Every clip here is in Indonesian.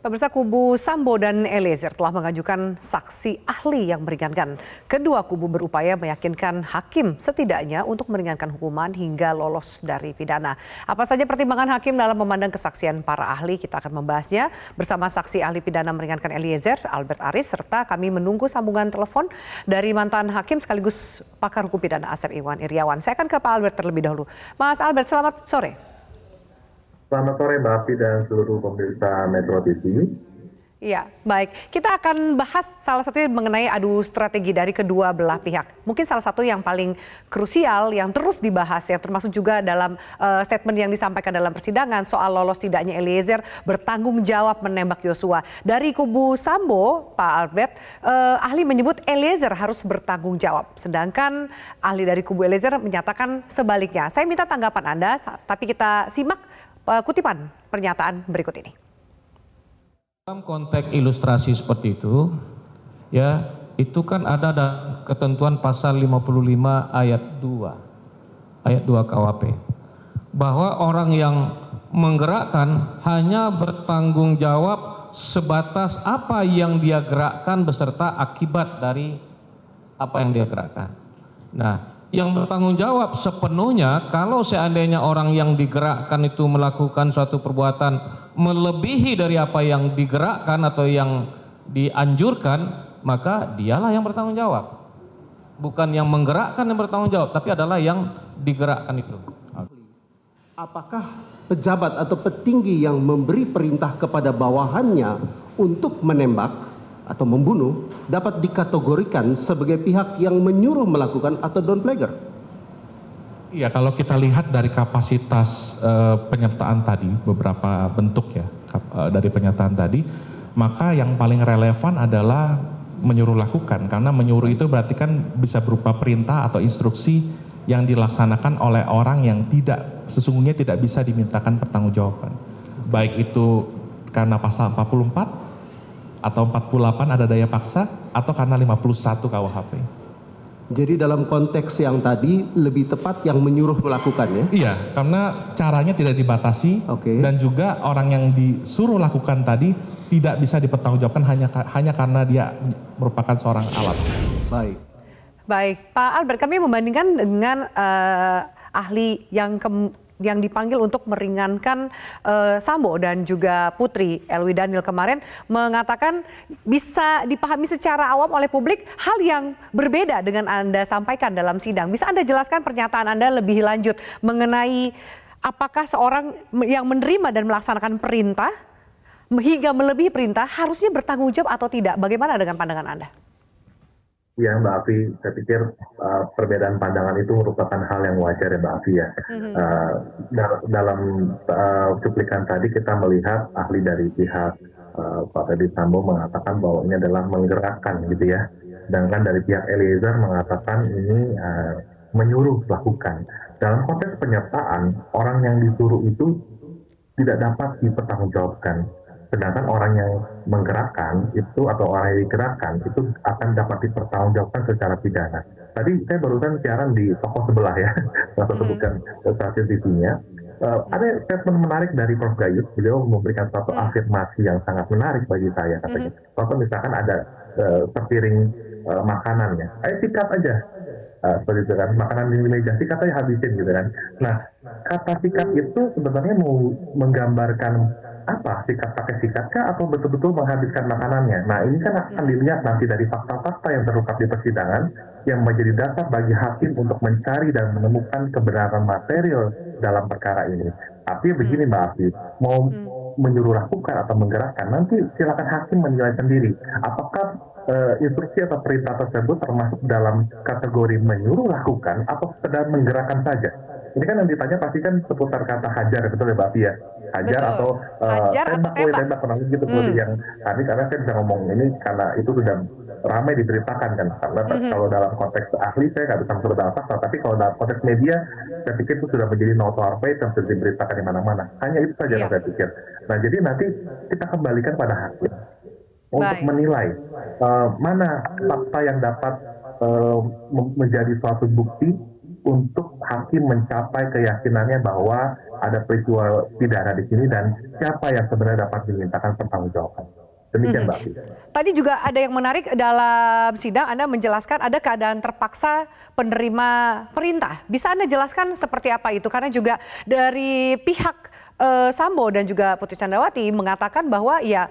Pemirsa, kubu Sambo dan Eliezer telah mengajukan saksi ahli yang meringankan. Kedua kubu berupaya meyakinkan hakim setidaknya untuk meringankan hukuman hingga lolos dari pidana. Apa saja pertimbangan hakim dalam memandang kesaksian para ahli? Kita akan membahasnya bersama saksi ahli pidana meringankan Eliezer, Albert Aris, serta kami menunggu sambungan telepon dari mantan hakim sekaligus pakar hukum pidana Asep Iwan Iryawan. Saya akan ke Pak Albert terlebih dahulu. Mas Albert, selamat sore. Selamat sore Mbak Afi dan seluruh pemirsa Metro TV. Iya, baik. Kita akan bahas salah satunya mengenai adu strategi dari kedua belah pihak. Mungkin salah satu yang paling krusial yang terus dibahas, yang termasuk juga dalam statement yang disampaikan dalam persidangan soal lolos tidaknya Eliezer bertanggung jawab menembak Yosua. Dari kubu Sambo, Pak Albert, ahli menyebut Eliezer harus bertanggung jawab. Sedangkan ahli dari kubu Eliezer menyatakan sebaliknya. Saya minta tanggapan Anda, tapi kita simak kutipan pernyataan berikut ini. Dalam konteks ilustrasi seperti itu, ya itu kan ada dalam ketentuan pasal 55 ayat 2 KUHP, bahwa orang yang menggerakkan hanya bertanggung jawab sebatas apa yang dia gerakkan beserta akibat dari apa yang dia gerakkan. Nah, yang bertanggung jawab sepenuhnya kalau seandainya orang yang digerakkan itu melakukan suatu perbuatan melebihi dari apa yang digerakkan atau yang dianjurkan, maka dialah yang bertanggung jawab. Bukan yang menggerakkan yang bertanggung jawab, tapi adalah yang digerakkan itu. Apakah pejabat atau petinggi yang memberi perintah kepada bawahannya untuk menembak atau membunuh dapat dikategorikan sebagai pihak yang menyuruh melakukan atau downplagger? Iya, kalau kita lihat dari kapasitas penyertaan tadi, beberapa bentuk ya dari pernyataan tadi, maka yang paling relevan adalah menyuruh lakukan, karena menyuruh itu berarti kan bisa berupa perintah atau instruksi yang dilaksanakan oleh orang yang sesungguhnya tidak bisa dimintakan pertanggungjawaban. Baik itu karena pasal 44 atau 48 ada daya paksa, atau karena 51 KUHP. Jadi dalam konteks yang tadi lebih tepat yang menyuruh melakukan ya? Iya, karena caranya tidak dibatasi. Dan juga orang yang disuruh lakukan tadi tidak bisa dipertanggungjawabkan hanya karena dia merupakan seorang alat. Baik. Baik, Pak Albert, kami membandingkan dengan ahli yang dipanggil untuk meringankan Sambo dan juga Putri Elwi Daniel kemarin mengatakan bisa dipahami secara awam oleh publik hal yang berbeda dengan Anda sampaikan dalam sidang. Bisa Anda jelaskan pernyataan Anda lebih lanjut mengenai apakah seorang yang menerima dan melaksanakan perintah hingga melebihi perintah harusnya bertanggung jawab atau tidak? Bagaimana dengan pandangan Anda? Ya Mbak Afi, saya pikir perbedaan pandangan itu merupakan hal yang wajar ya Mbak Afi ya. Dalam cuplikan tadi kita melihat ahli dari pihak Pak Ferdy Sambo mengatakan bahwa ini adalah menggerakkan gitu ya. Sedangkan dari pihak Eliezer mengatakan ini menyuruh lakukan. Dalam konteks penyertaan, orang yang disuruh itu tidak dapat dipertanggungjawabkan. Sedangkan orang yang menggerakkan itu atau orang yang digerakkan itu akan dapat dipertanggungjawabkan secara pidana. Tadi saya barusan siaran di toko sebelah ya, nggak sebutkan stasiun TV-nya. Ada statement menarik dari Prof. Gayus, beliau memberikan suatu afirmasi yang sangat menarik bagi saya katanya. Kalau misalkan ada sepiring makanannya, ayo sikat aja. Seperti itu kan, makanan di meja sikat aja habisin gitu kan. Nah, kata sikat itu sebenarnya mau menggambarkan apa? Sikat pakai sikat kah atau betul-betul menghabiskan makanannya? Nah, ini kan akan dilihat nanti dari fakta-fakta yang terungkap di persidangan yang menjadi dasar bagi hakim untuk mencari dan menemukan kebenaran material dalam perkara ini. Tapi begini Mbak Afi, mau menyuruh lakukan atau menggerakkan, nanti silakan hakim menilai sendiri. Apakah instruksi atau perintah tersebut termasuk dalam kategori menyuruh lakukan atau sekedar menggerakkan saja? Ini kan yang ditanya pasti kan seputar kata hajar, betul ya Mbak Afi ya? Hajar atau tembak kurang gitu seperti yang tadi, karena saya bisa ngomong ini karena itu sudah ramai diberitakan kan. Karena kalau dalam konteks ahli saya nggak bisa masuk dalam fakta, tapi kalau dalam konteks media saya pikir itu sudah menjadi notor fact yang sudah diberitakan di mana-mana. Hanya itu saja yang saya pikir. Nah, jadi nanti kita kembalikan pada hakim untuk menilai mana fakta yang dapat menjadi suatu bukti untuk hakim mencapai keyakinannya bahwa ada peristiwa pidana di sini dan siapa yang sebenarnya dapat dimintakan pertanggungjawaban. Demikian Mbak Afi. Tadi juga ada yang menarik dalam sidang, Anda menjelaskan ada keadaan terpaksa penerima perintah. Bisa Anda jelaskan seperti apa itu? Karena juga dari pihak Sambo dan juga Putri Chandrawati mengatakan bahwa ya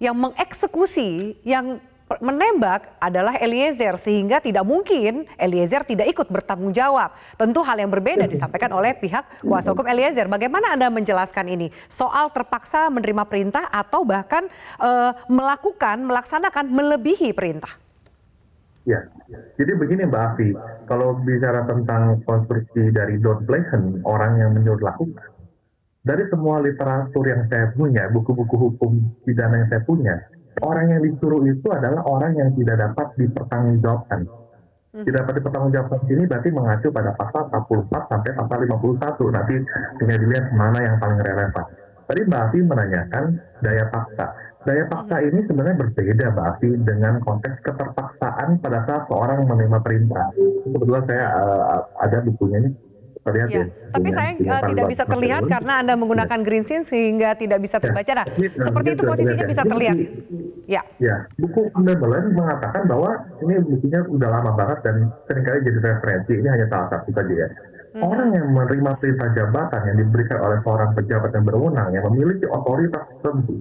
yang mengeksekusi, yang menembak adalah Eliezer, sehingga tidak mungkin Eliezer tidak ikut bertanggung jawab. Tentu hal yang berbeda disampaikan oleh pihak kuasa hukum Eliezer. Bagaimana Anda menjelaskan ini? Soal terpaksa menerima perintah atau bahkan melaksanakan melebihi perintah? Ya, jadi begini Mbak Afi, kalau bicara tentang konstruksi dari Don Pleasant, orang yang menyuruh lakukan, dari semua literatur yang saya punya, buku-buku hukum pidana yang saya punya, orang yang disuruh itu adalah orang yang tidak dapat dipertanggungjawabkan. Tidak dapat dipertanggungjawabkan ini berarti mengacu pada pasal 44 sampai pasal 51. Nanti tinggal dilihat mana yang paling relevan. Tadi Mbak Afi menanyakan daya paksa. Daya paksa ini sebenarnya berbeda Mbak Afi dengan konteks keterpaksaan pada saat seorang menerima perintah. Kebetulan saya ada bukunya ini. Terlihat ya, tapi sayang tidak bisa terlihat karena Anda menggunakan green screen sehingga tidak bisa terbaca. Nah, seperti itu posisinya bisa terlihat. Ya. Ya, buku Chamberlain mengatakan bahwa ini bukunya udah lama banget dan seringkali jadi referensi. Ini hanya salah satu saja ya. Orang yang menerima perintah jabatan yang diberikan oleh seorang pejabat yang berwenang yang memiliki otoritas tertentu,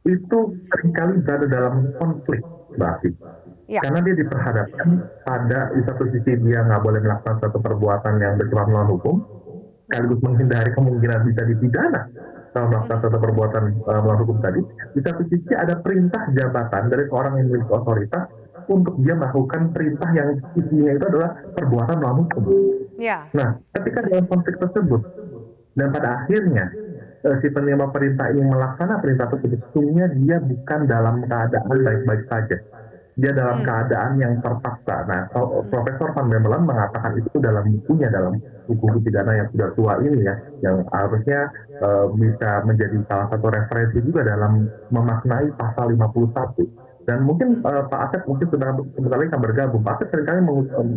itu seringkali berada dalam konflik, Mbak Afi. Ya. Karena dia diperhadapkan pada di satu sisi dia nggak boleh melakukan suatu perbuatan yang bersifat melawan hukum, sekaligus menghindari kemungkinan bisa dipidana kalau melakukan suatu perbuatan melawan hukum tadi. Di satu sisi ada perintah jabatan dari seorang yang memiliki otoritas untuk dia melakukan perintah yang isinya itu adalah perbuatan melawan hukum. Ya. Nah, ketika dalam konflik tersebut dan pada akhirnya si penerima perintah ini melaksanakan perintah tersebut, sesungguhnya dia bukan dalam keadaan baik-baik saja. Dia dalam keadaan yang terpaksa. Nah, Profesor Van Bemmelen mengatakan itu dalam bukunya, dalam buku pidana yang sudah tua ini ya, yang harusnya bisa menjadi salah satu referensi juga dalam memaknai pasal 51. Dan mungkin Pak Asep mungkin sebentar lagi akan bergabung. Pak Asep seringkali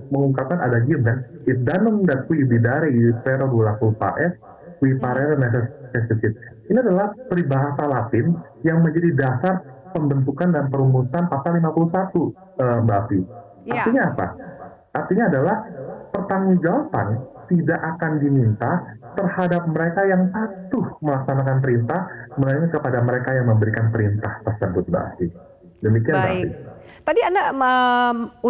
mengungkapkan ada gium kan, it danum dat kui bidare pero dula culpa es, kui parere necessitas. Ini adalah peribahasa Latin yang menjadi dasar pembentukan dan perumusan pasal 51, Mbak Afi. Ya. Artinya apa? Artinya adalah pertanggungjawaban tidak akan diminta terhadap mereka yang patuh melaksanakan perintah, melainkan kepada mereka yang memberikan perintah tersebut, Mbak Afi. Demikian, Mbak Afi. Tadi Anda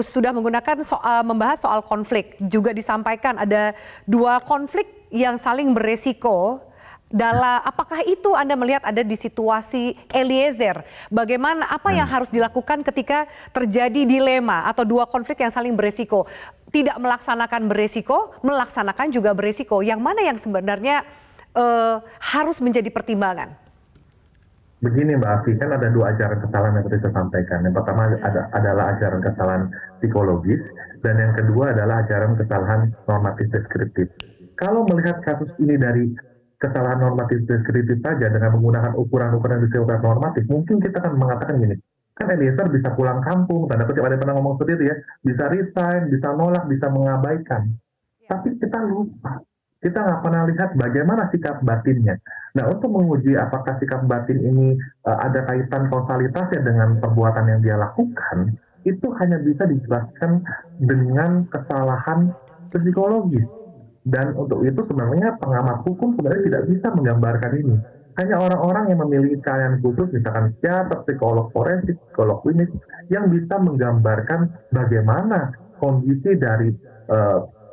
sudah menggunakan membahas soal konflik. Juga disampaikan ada dua konflik yang saling beresiko. Apakah itu Anda melihat ada di situasi Eliezer? Bagaimana, apa yang harus dilakukan ketika terjadi dilema atau dua konflik yang saling beresiko? Tidak melaksanakan beresiko, melaksanakan juga beresiko. Yang mana yang sebenarnya harus menjadi pertimbangan? Begini Mbak Afi, kan ada dua ajaran kesalahan yang tadi saya sampaikan. Yang pertama adalah ajaran kesalahan psikologis, dan yang kedua adalah ajaran kesalahan normatif deskriptif. Kalau melihat kasus ini dari kesalahan normatif deskriptif saja dengan menggunakan ukuran-ukuran yang bersifat normatif, mungkin kita akan mengatakan gini, kan Eliezer bisa pulang kampung, tanda kutip ada yang pernah ngomong seperti itu ya, bisa resign, bisa nolak, bisa mengabaikan. Tapi kita lupa, kita nggak pernah lihat bagaimana sikap batinnya. Nah, untuk menguji apakah sikap batin ini ada kaitan kausalitasnya dengan perbuatan yang dia lakukan, itu hanya bisa dijelaskan dengan kesalahan psikologis. Dan untuk itu sebenarnya pengamat hukum sebenarnya tidak bisa menggambarkan ini. Hanya orang-orang yang memiliki keahlian khusus, misalkan psikiater, psikolog forensik, psikolog klinis, yang bisa menggambarkan bagaimana kondisi dari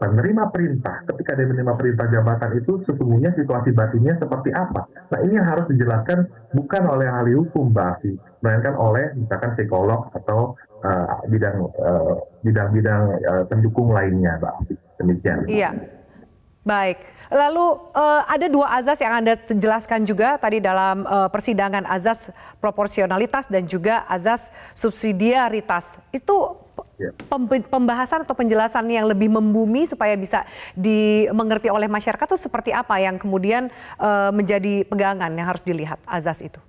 penerima perintah ketika dia menerima perintah jabatan itu sesungguhnya situasi batinnya seperti apa. Nah, ini yang harus dijelaskan bukan oleh ahli hukum, Mbak Afi, melainkan oleh misalkan psikolog atau bidang-bidang pendukung lainnya, Mbak Afi. Demikian. Iya. Baik, lalu ada dua azas yang Anda jelaskan juga tadi dalam persidangan, azas proporsionalitas dan juga azas subsidiaritas. Itu pembahasan atau penjelasan yang lebih membumi supaya bisa dimengerti oleh masyarakat itu seperti apa yang kemudian menjadi pegangan yang harus dilihat azas itu?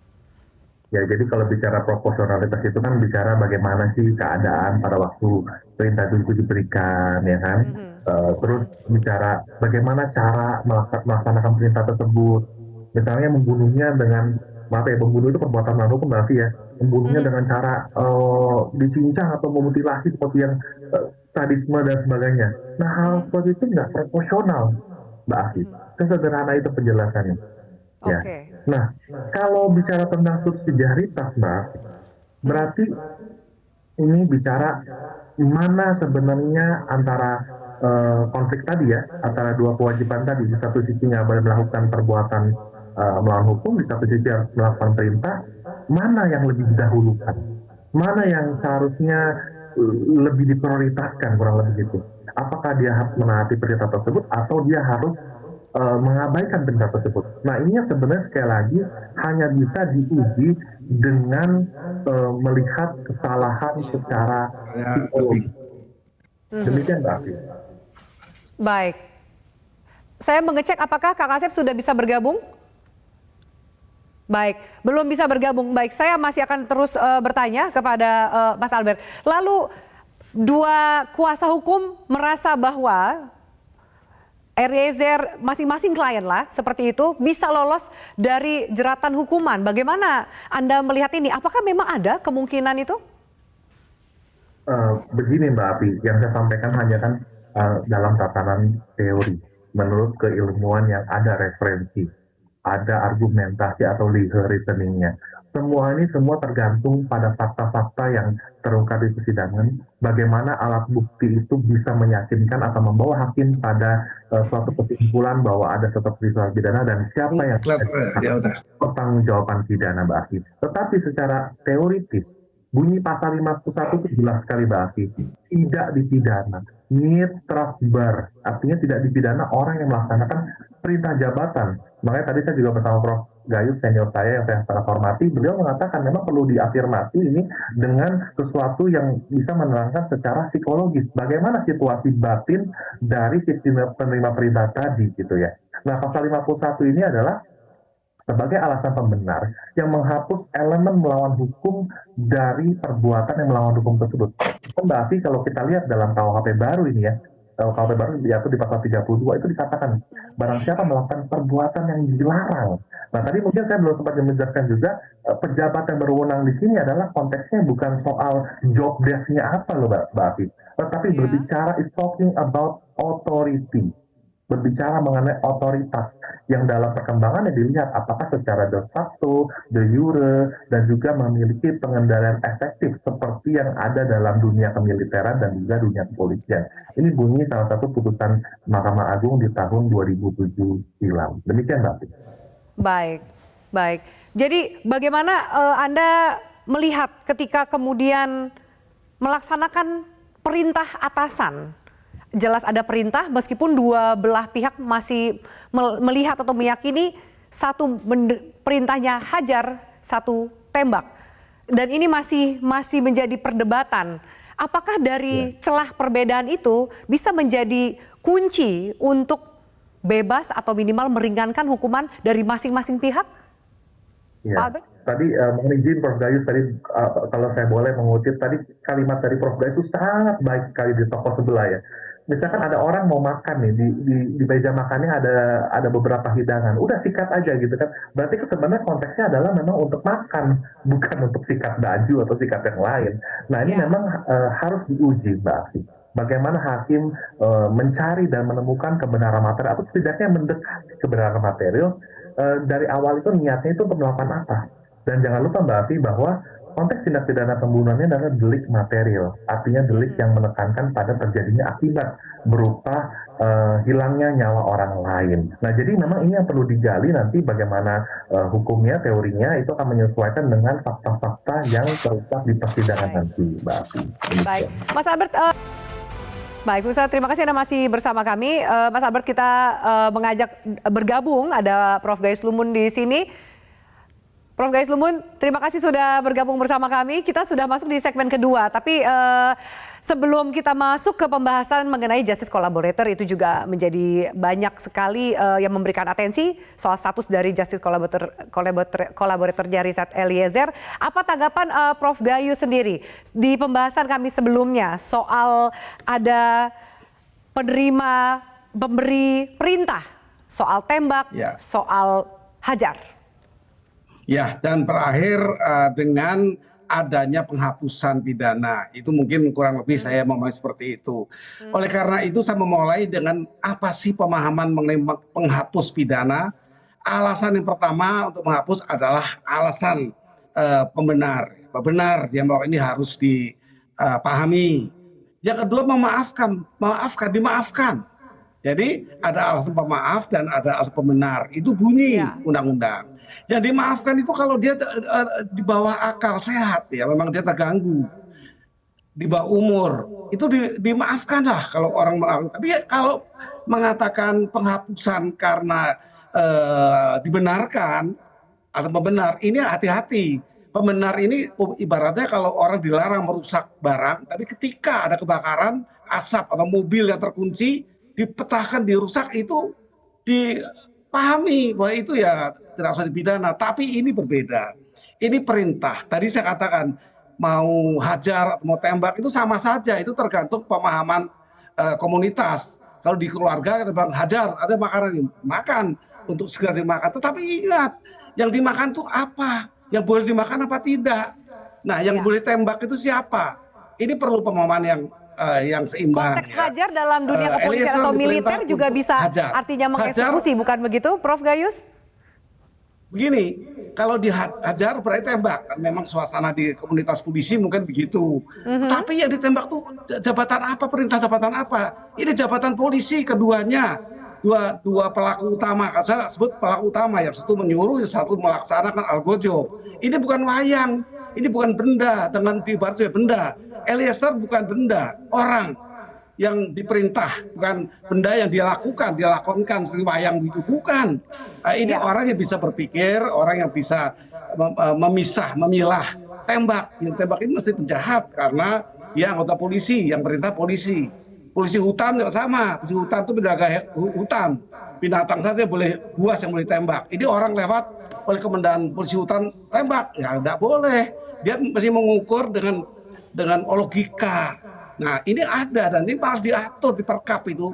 Ya, jadi kalau bicara proporsionalitas itu kan bicara bagaimana sih keadaan pada waktu perintah itu diberikan, ya kan? Terus bicara bagaimana cara melaksanakan perintah tersebut. Misalnya membunuhnya dengan, maaf ya, membunuh itu perbuatan melawan hukum berarti ya, membunuhnya dengan cara dicincang atau memutilasi seperti yang sadisme dan sebagainya. Nah, hal seperti itu nggak proporsional, Mbak Afi. Sesederhana itu penjelasannya. Ya. Oke. Nah, kalau bicara tentang subsidiaritas, Mbak, berarti ini bicara mana sebenarnya antara konflik tadi ya, antara dua kewajiban tadi. Di satu sisi nggak boleh melakukan perbuatan melawan hukum, di satu sisi harus melakukan perintah. Mana yang lebih didahulukan? Mana yang seharusnya lebih diprioritaskan, kurang lebih gitu? Apakah dia harus menaati perintah tersebut atau dia harus mengabaikan perintah tersebut? Nah, ini yang sebenarnya sekali lagi hanya bisa diuji dengan melihat kesalahan secara psikologis. Demikian, Mbak Afi. Baik. Saya mengecek apakah Kang Asep sudah bisa bergabung? Baik, belum bisa bergabung. Baik, saya masih akan terus bertanya kepada Mas Albert. Lalu dua kuasa hukum merasa bahwa Eliezer, masing-masing klien lah seperti itu, bisa lolos dari jeratan hukuman. Bagaimana Anda melihat ini? Apakah memang ada kemungkinan itu? Begini Mbak Api, yang saya sampaikan hanya kan dalam tatanan teori. Menurut keilmuan yang ada referensi, ada argumentasi atau legal reasoningnya. Semua tergantung pada fakta-fakta yang terungkap di persidangan. Bagaimana alat bukti itu bisa meyakinkan atau membawa hakim pada suatu kesimpulan bahwa ada suatu peristiwa pidana dan siapa yang pertanggungjawaban pidana, Mbak Afi. Tetapi secara teoritis, bunyi pasal 51 itu jelas sekali, Mbak Afi. Tidak dipidana. Strafbar, artinya tidak dipidana orang yang melaksanakan perintah jabatan. Makanya tadi saya juga bersama Prof. Gayus, senior saya yang saya sangat hormati, beliau mengatakan memang perlu diafirmasi ini dengan sesuatu yang bisa menerangkan secara psikologis bagaimana situasi batin dari si penerima perintah tadi gitu ya. Nah, pasal 51 ini adalah sebagai alasan pembenar yang menghapus elemen melawan hukum dari perbuatan yang melawan hukum tersebut. Berarti kalau kita lihat dalam KUHP baru ini ya, KUHP baru diatur di pasal 32 itu dikatakan barang siapa melakukan perbuatan yang dilarang. Nah, tadi mungkin saya belum sempat menjelaskan juga pejabat yang berwenang di sini adalah konteksnya bukan soal job desk-nya apa loh Mbak Afi, tetapi berbicara is talking about authority. Berbicara mengenai otoritas yang dalam perkembangannya dilihat apakah secara de facto, de jure, dan juga memiliki pengendalian efektif seperti yang ada dalam dunia kemiliteran dan juga dunia kepolisian. Ini bunyi salah satu putusan Mahkamah Agung di tahun 2007 silam. Demikian, Mbak. Baik. Jadi bagaimana Anda melihat ketika kemudian melaksanakan perintah atasan? Jelas ada perintah meskipun dua belah pihak masih melihat atau meyakini satu perintahnya hajar, satu tembak. Dan ini masih menjadi perdebatan. Apakah dari celah perbedaan itu bisa menjadi kunci untuk bebas atau minimal meringankan hukuman dari masing-masing pihak? Ya. Pak Albert? Tadi mohon izin Prof. Gayus, tadi kalau saya boleh mengutip tadi kalimat dari Prof. Gayus itu sangat baik sekali di toko sebelah ya. Misalkan ada orang mau makan nih di meja makannya ada beberapa hidangan, udah sikat aja gitu kan. Berarti sebenarnya konteksnya adalah memang untuk makan, bukan untuk sikat baju atau sikat yang lain. Nah ini memang harus diuji, Mbak Afi. Bagaimana hakim mencari dan menemukan kebenaran material atau setidaknya mendekati kebenaran material dari awal itu niatnya itu untuk melakukan apa. Dan jangan lupa Mbak Afi bahwa konteks tindak pidana pembunuhannya adalah delik material, artinya delik yang menekankan pada terjadinya akibat berupa hilangnya nyawa orang lain. Nah, jadi memang ini yang perlu digali nanti bagaimana hukumnya, teorinya itu akan menyesuaikan dengan fakta-fakta yang terungkap di persidangan nanti, Mbak Afi. Baik, Mas Albert. Baik, Ustaz, terima kasih Anda masih bersama kami. Mas Albert, kita mengajak bergabung, ada Prof. Gayus Lumun di sini. Prof. Gayus Lumun, terima kasih sudah bergabung bersama kami. Kita sudah masuk di segmen kedua, tapi sebelum kita masuk ke pembahasan mengenai justice collaborator, itu juga menjadi banyak sekali yang memberikan atensi soal status dari justice collaborator Richard Eliezer. Apa tanggapan Prof. Gayus sendiri di pembahasan kami sebelumnya soal ada penerima pemberi perintah soal tembak, Ya. soal hajar. Ya, dan terakhir dengan adanya penghapusan pidana. Itu mungkin kurang lebih saya memahami seperti itu. Oleh karena itu saya memulai dengan apa sih pemahaman mengenai penghapus pidana. Alasan yang pertama untuk menghapus adalah alasan pembenar. Benar, dia melakukan ini harus dipahami. Yang kedua dimaafkan. Jadi ada alasan pemaaf dan ada alasan pembenar. Itu bunyi Ya. undang-undang. Yang dimaafkan itu kalau dia di bawah akal sehat, ya memang dia terganggu, di bawah umur, itu dimaafkan lah kalau orang maafkan. Tapi kalau mengatakan penghapusan karena dibenarkan atau membenar, ini hati-hati. Pembenar ini ibaratnya kalau orang dilarang merusak barang, tapi ketika ada kebakaran, asap atau mobil yang terkunci, dipecahkan, dirusak, itu dipahami bahwa itu ya tidak usah dipidana. Tapi ini berbeda. Ini perintah. Tadi saya katakan mau hajar atau mau tembak itu sama saja. Itu tergantung pemahaman komunitas. Kalau di keluarga kita bilang hajar, ada makanan makan untuk segera dimakan. Tetapi ingat, yang dimakan itu apa? Yang boleh dimakan apa tidak? Nah, yang boleh tembak itu siapa? Ini perlu pemahaman yang seimbang. Konteks hajar dalam dunia kepolisian Eliezer atau militer diperintah juga untuk bisa hajar. artinya mengeksekusi, bukan begitu, Prof. Gayus? Begini, kalau dihajar berarti tembak. Memang suasana di komunitas polisi mungkin begitu. Tapi yang ditembak tuh jabatan apa, perintah jabatan apa? Ini jabatan polisi keduanya. Dua pelaku utama, saya sebut pelaku utama, yang satu menyuruh, yang satu melaksanakan algojo. Ini bukan wayang, ini bukan benda, dengan dibaca benda. Eliezer bukan benda, orang yang diperintah, bukan benda yang dilakonkan seperti wayang itu, bukan. Ini orang yang bisa berpikir, orang yang bisa memisah, memilah. Yang tembak ini mesti penjahat karena dia anggota polisi, yang perintah polisi. Polisi hutan juga sama, polisi hutan itu menjaga hutan. Binatang saja boleh, buas yang boleh tembak. Ini orang lewat oleh komandan polisi hutan tembak, ya tidak boleh. Dia mesti mengukur dengan logika. Nah, ini ada dan ini malah diatur di Perkap itu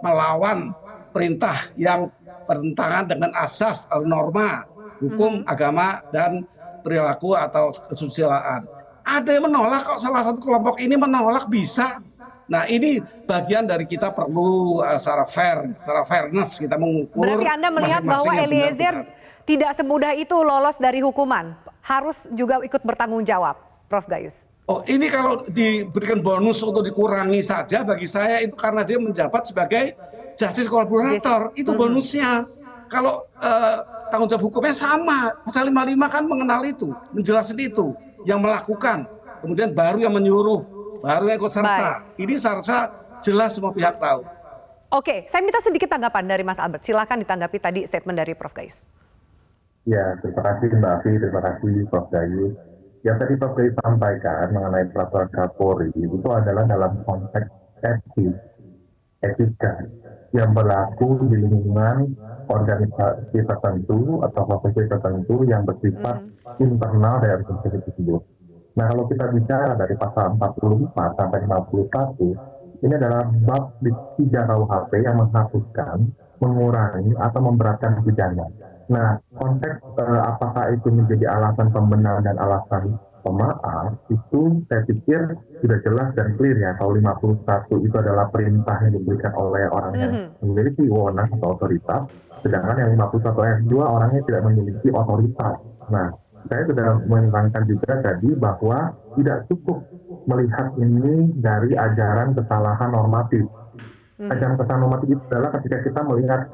melawan perintah yang bertentangan dengan asas atau norma hukum, agama, dan perilaku atau kesusilaan. Ada yang menolak kok, salah satu kelompok ini menolak bisa. Nah, ini bagian dari kita perlu secara fairness kita mengukur. Berarti Anda melihat bahwa masing-masing yang Eliezer benar-benar. tidak semudah itu lolos dari hukuman, harus juga ikut bertanggung jawab, Prof. Gayus. Oh, ini kalau diberikan bonus untuk dikurangi saja, bagi saya itu karena dia menjabat sebagai justice collaborator, itu bonusnya. Kalau tanggung jawab hukumnya sama, pasal 55 kan mengenal itu, menjelaskan itu, yang melakukan, kemudian baru yang menyuruh, baru yang ikut serta. Ini seharusnya jelas semua pihak tahu. Oke, saya minta sedikit tanggapan dari Mas Albert. Silakan ditanggapi tadi statement dari Prof. Gayus. Ya, terima kasih Mbak Afi, terima kasih Prof. Gayus. Yang tadi Prof. Gayus sampaikan mengenai peraturan Kapolri itu adalah dalam konteks etika yang berlaku di lingkungan organisasi tertentu atau profesi tertentu yang bersifat internal dari organisasi tersebut. Nah, kalau kita bicara dari pasal 44 sampai 51, ini adalah bab di 3 KUHP yang menghapuskan, mengurangi, atau memberatkan pidana. Nah, konteks apakah itu menjadi alasan pembenar dan alasan pemaaf, itu saya pikir sudah jelas dan clear ya. Kalau 51 itu adalah perintah yang diberikan oleh orang yang memiliki wewenang atau otoritas, sedangkan yang 51 ayat 2 orangnya tidak memiliki otoritas. Nah, saya sudah menerangkan juga tadi bahwa tidak cukup melihat ini dari ajaran kesalahan normatif. Ajaran kesalahan normatif itu adalah ketika kita melihat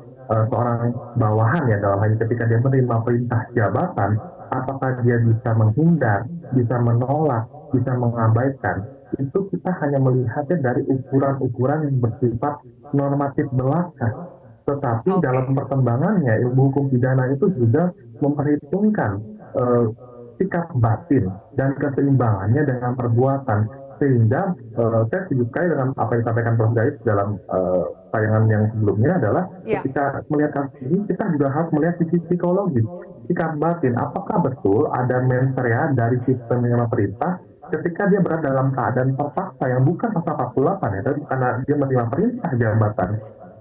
seorang bawahan ya, dalam hal ini ketika dia menerima perintah jabatan, apakah dia bisa menghindar, bisa menolak, bisa mengabaikan. Itu kita hanya melihatnya dari ukuran-ukuran yang bersifat normatif belaka. Tetapi dalam perkembangannya ilmu hukum pidana itu juga memperhitungkan sikap batin dan keseimbangannya dengan perbuatan, sehingga saya setuju sekali dengan apa yang disampaikan Prof. Gayus dalam tayangan yang sebelumnya adalah ketika melihat kasus ini kita juga harus melihat sisi psikologis, sikap batin, apakah betul ada mens rea dari sistem yang perintah ketika dia berada dalam keadaan terpaksa yang bukan pasal 48 ya, tapi karena dia menerima perintah jabatan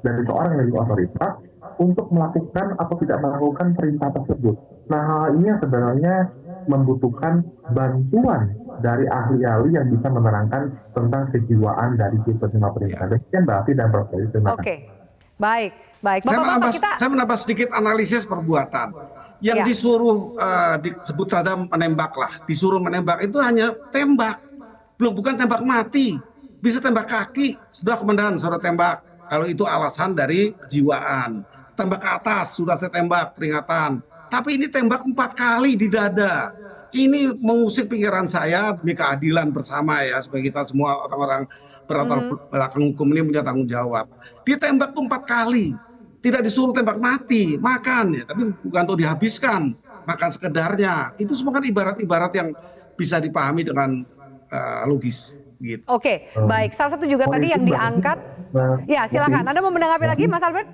dari seorang yang memiliki otoritas untuk melakukan atau tidak melakukan perintah tersebut. Nah, hal ini yang sebenarnya membutuhkan bantuan dari ahli-ahli yang bisa menerangkan tentang kejiwaan dari penerima perintah. Demikian Mbak Afi dan Prof. Terima kasih. Oke, baik, baik. Saya Bapak-bapak menambah, kita, saya menambah sedikit analisis perbuatan. Yang Ya. disuruh disebut saja menembak lah, disuruh menembak itu hanya tembak, bukan tembak mati, bisa tembak kaki, sudah komandan sudah tembak. Kalau itu alasan dari kejiwaan, tembak ke atas sudah saya tembak peringatan. Tapi ini tembak 4 kali di dada. Ini mengusik pikiran saya demi keadilan bersama ya, supaya kita semua orang-orang berlatar belakang hukum ini punya tanggung jawab. Ditembak tuh 4 kali. Tidak disuruh tembak mati, makan ya, tapi bukan untuk dihabiskan, makan sekedarnya. Itu semua kan ibarat-ibarat yang bisa dipahami dengan logis. Gitu. oke, baik. Salah satu juga tadi yang diangkat. Ya, silakan. Anda mau menanggapi lagi, Mas Albert?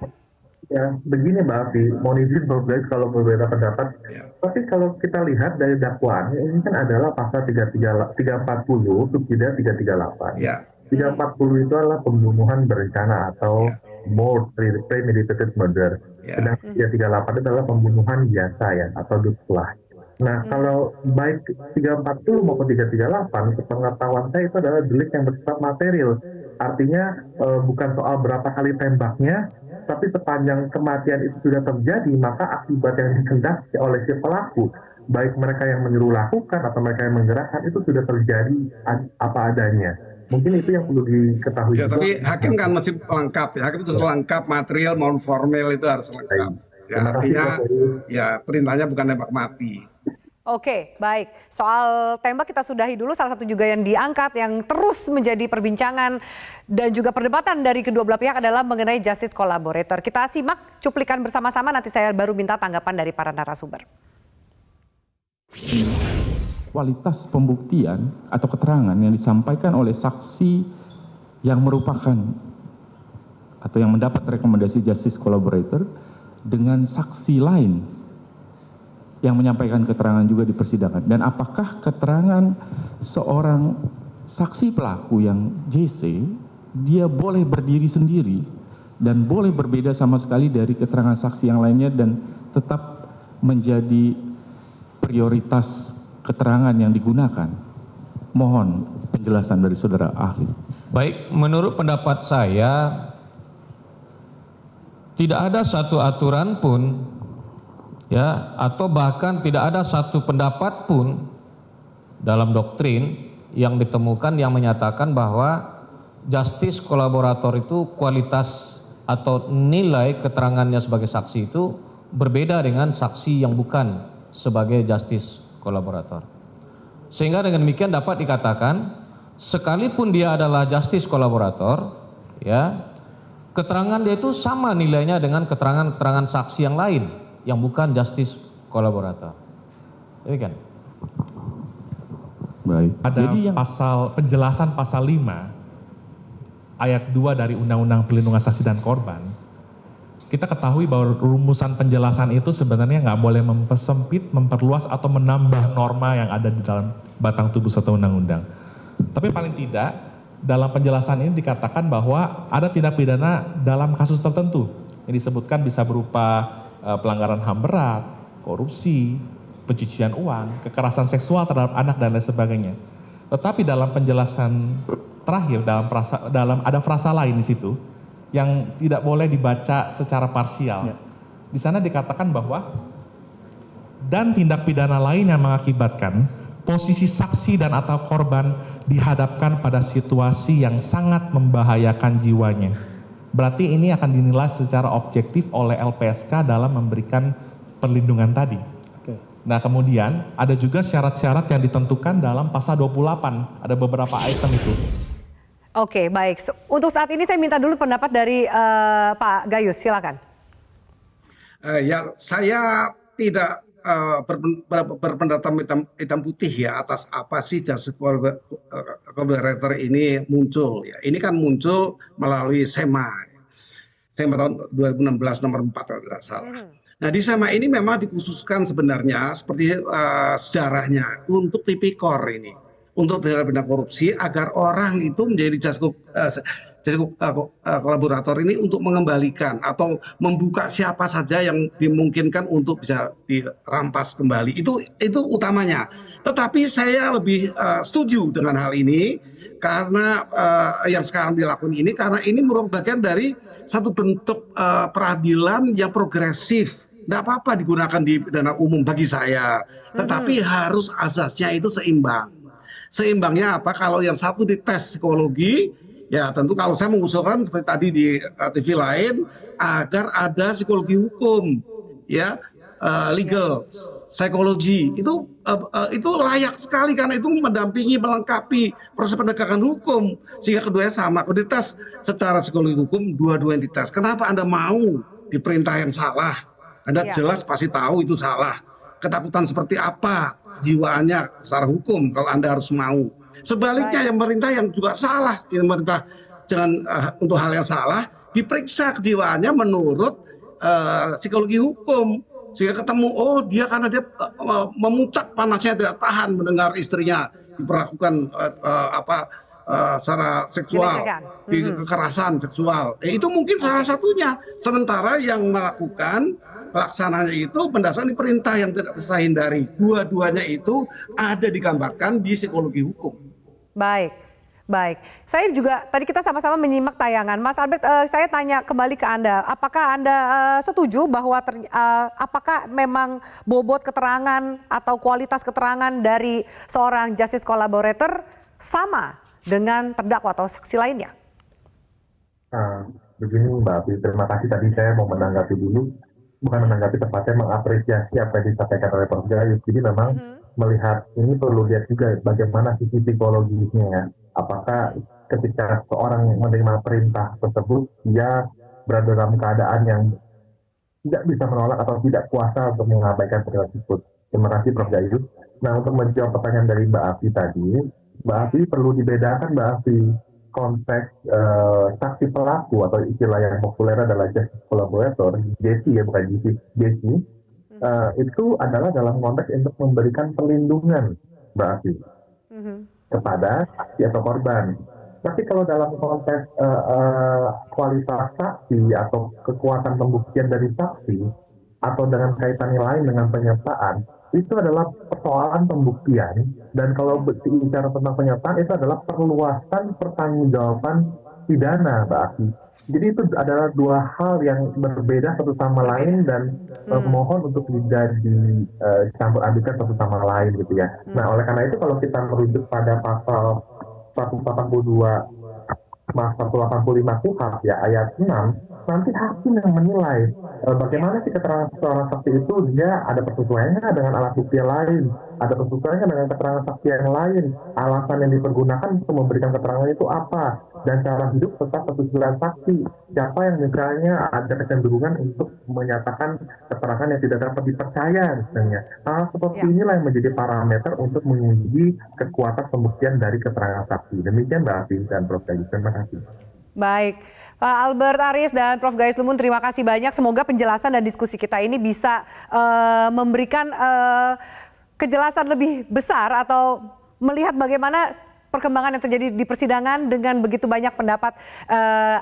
Ya, begini Mbak Afi, mohon izin Prof. kalau berbeda pendapat. Ya. Tapi kalau kita lihat dari dakwaan, ini kan adalah pasal 340, subsidiar 338. Ya. 340 itu adalah pembunuhan berencana atau premeditated murder. Ya. Sedangkan 338 itu adalah pembunuhan biasa ya, atau duslah. Nah, kalau baik 340 maupun 338, sepengetahuan saya itu adalah delik yang bersifat material. Artinya bukan soal berapa kali tembaknya, tapi sepanjang kematian itu sudah terjadi, maka akibat yang dikehendaki oleh si pelaku, baik mereka yang menyuruh lakukan atau mereka yang menggerakkan, itu sudah terjadi apa adanya. Mungkin itu yang perlu diketahui. Ya, juga. tapi hakim kan masih lengkap ya, hakim itu lengkap, material maupun formil itu harus lengkap. Ya, Terima kasih, artinya Prof. Heri. ya perintahnya bukan tembak mati. Oke, baik. Soal tembak kita sudahi dulu. Salah satu juga yang diangkat, yang terus menjadi perbincangan dan juga perdebatan dari kedua belah pihak adalah mengenai justice collaborator. Kita simak cuplikan bersama-sama, nanti saya baru minta tanggapan dari para narasumber. Kualitas pembuktian atau keterangan yang disampaikan oleh saksi yang merupakan atau yang mendapat rekomendasi justice collaborator dengan saksi lain yang menyampaikan keterangan juga di persidangan, dan apakah keterangan seorang saksi pelaku yang JC dia boleh berdiri sendiri dan boleh berbeda sama sekali dari keterangan saksi yang lainnya dan tetap menjadi prioritas keterangan yang digunakan. Mohon penjelasan dari saudara ahli. Baik, menurut pendapat saya tidak ada satu aturan pun ya, atau bahkan tidak ada satu pendapat pun dalam doktrin yang ditemukan yang menyatakan bahwa justice kolaborator itu kualitas atau nilai keterangannya sebagai saksi itu berbeda dengan saksi yang bukan sebagai justice kolaborator. Sehingga dengan demikian dapat dikatakan sekalipun dia adalah justice kolaborator ya, keterangan dia itu sama nilainya dengan keterangan-keterangan saksi yang lain yang bukan justice kolaborator. Demikian. Baik. Ada penjelasan pasal 5 ayat 2 dari Undang-Undang Perlindungan Saksi dan Korban. Kita ketahui bahwa rumusan penjelasan itu sebenarnya nggak boleh mempersempit, memperluas atau menambah norma yang ada di dalam batang tubuh suatu undang-undang. Tapi paling tidak dalam penjelasan ini dikatakan bahwa ada tindak pidana dalam kasus tertentu yang disebutkan bisa berupa pelanggaran HAM berat, korupsi, pencucian uang, kekerasan seksual terhadap anak dan lain sebagainya. Tetapi dalam penjelasan terakhir dalam ada frasa lain di situ yang tidak boleh dibaca secara parsial. Di sana dikatakan bahwa dan tindak pidana lain yang mengakibatkan posisi saksi dan atau korban dihadapkan pada situasi yang sangat membahayakan jiwanya. Berarti ini akan dinilai secara objektif oleh LPSK dalam memberikan perlindungan tadi. Nah, kemudian ada juga syarat-syarat yang ditentukan dalam pasal 28. Ada beberapa item itu. Oke, baik. Untuk saat ini saya minta dulu pendapat dari Pak Gayus, silakan. Ya, saya tidak berpendapat hitam putih ya atas apa sih justice collaborator ini muncul. Ya, ini kan muncul melalui SEMA tahun 2016 nomor 4 kalau tidak salah. Nah, di SEMA ini memang dikhususkan sebenarnya seperti sejarahnya untuk tipikor ini. untuk tindak pidana korupsi agar orang itu menjadi kolaborator ini untuk mengembalikan atau membuka siapa saja yang dimungkinkan untuk bisa dirampas kembali. Itu utamanya. Tetapi saya lebih setuju dengan hal ini karena yang sekarang dilakukan ini karena ini merupakan bagian dari satu bentuk peradilan yang progresif. Tidak apa-apa digunakan di pidana umum bagi saya, tetapi harus asasnya itu seimbang. Seimbangnya apa? Kalau yang satu dites psikologi, ya tentu kalau saya mengusulkan seperti tadi di TV lain agar ada psikologi hukum, ya legal psikologi itu layak sekali karena itu mendampingi melengkapi proses penegakan hukum sehingga keduanya sama. Kalau dites secara psikologi hukum dua-duanya dites. Kenapa Anda mau di perintah yang salah? Anda jelas pasti tahu itu salah. Ketakutan seperti apa jiwaannya secara hukum kalau Anda harus mau. Sebaliknya yang pemerintah yang juga salah, yang pemerintah jangan untuk hal yang salah diperiksa kejiwaannya menurut psikologi hukum sehingga ketemu dia karena dia memuncak panasnya tidak tahan mendengar istrinya diperlakukan secara seksual, kekerasan seksual. Itu mungkin salah satunya. Sementara yang melakukan pelaksananya itu berdasarkan perintah yang tidak bisa hindari. Dua-duanya itu ada digambarkan di psikologi hukum. Baik. Saya juga tadi kita sama-sama menyimak tayangan. Mas Albert, saya tanya kembali ke Anda. Apakah Anda setuju bahwa apakah memang bobot keterangan atau kualitas keterangan dari seorang justice collaborator sama dengan terdakwa atau saksi lainnya? Begini Mbak Afi, terima kasih tadi saya mau menanggapi dulu, bukan menanggapi tepatnya mengapresiasi apa yang disampaikan oleh Prof. Gayus. Jadi memang melihat ini perlu lihat juga bagaimana sisi psikologisnya ya. Apakah ketika seorang menerima perintah tersebut dia berada dalam keadaan yang tidak bisa menolak atau tidak kuasa untuk mengabaikan perintah tersebut. Terima kasih Prof. Gayus. Nah untuk menjawab pertanyaan dari Mbak Afi tadi, Mbak Afi perlu dibedakan Mbak Afi konteks saksi pelaku atau istilah yang populer adalah justice collaborator, JC ya bukan JC, JC itu adalah dalam konteks untuk memberikan perlindungan Mbak Afi kepada si atau korban. Tapi kalau dalam konteks kualitas saksi atau kekuatan pembuktian dari saksi atau dengan kaitannya lain dengan penyertaan, itu adalah persoalan pembuktian, dan kalau bicara tentang penyertaan itu adalah perluasan pertanggungjawaban pidana, Mbak Afi. Jadi itu adalah dua hal yang berbeda satu sama lain dan mohon untuk tidak dicampur adukan satu sama lain gitu ya. Nah oleh karena itu kalau kita merujuk pada pasal 182 185 KUHP ya ayat 6, nanti hakim yang menilai bagaimana sih keterangan seorang saksi itu dia ada persesuaiannya dengan alat bukti yang lain, ada persesuaiannya dengan keterangan saksi yang lain, alasan yang dipergunakan untuk memberikan keterangan itu apa, dan cara hidup serta persesuaian saksi, siapa yang misalnya ada kecenderungan untuk menyatakan keterangan yang tidak dapat dipercaya misalnya. Hal seperti inilah yang menjadi parameter untuk menguji kekuatan pembuktian dari keterangan saksi. Demikian Mbak Afi dan Prof. Gayus. Terima kasih. Baik, Pak Albert Aris dan Prof. Gayus Lumun, terima kasih banyak. Semoga penjelasan dan diskusi kita ini bisa memberikan kejelasan lebih besar atau melihat bagaimana perkembangan yang terjadi di persidangan dengan begitu banyak pendapat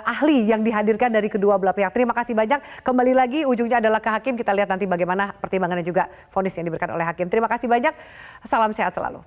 ahli yang dihadirkan dari kedua belah pihak. Terima kasih banyak. Kembali lagi ujungnya adalah ke hakim. Kita lihat nanti bagaimana pertimbangan dan juga vonis yang diberikan oleh hakim. Terima kasih banyak. Salam sehat selalu.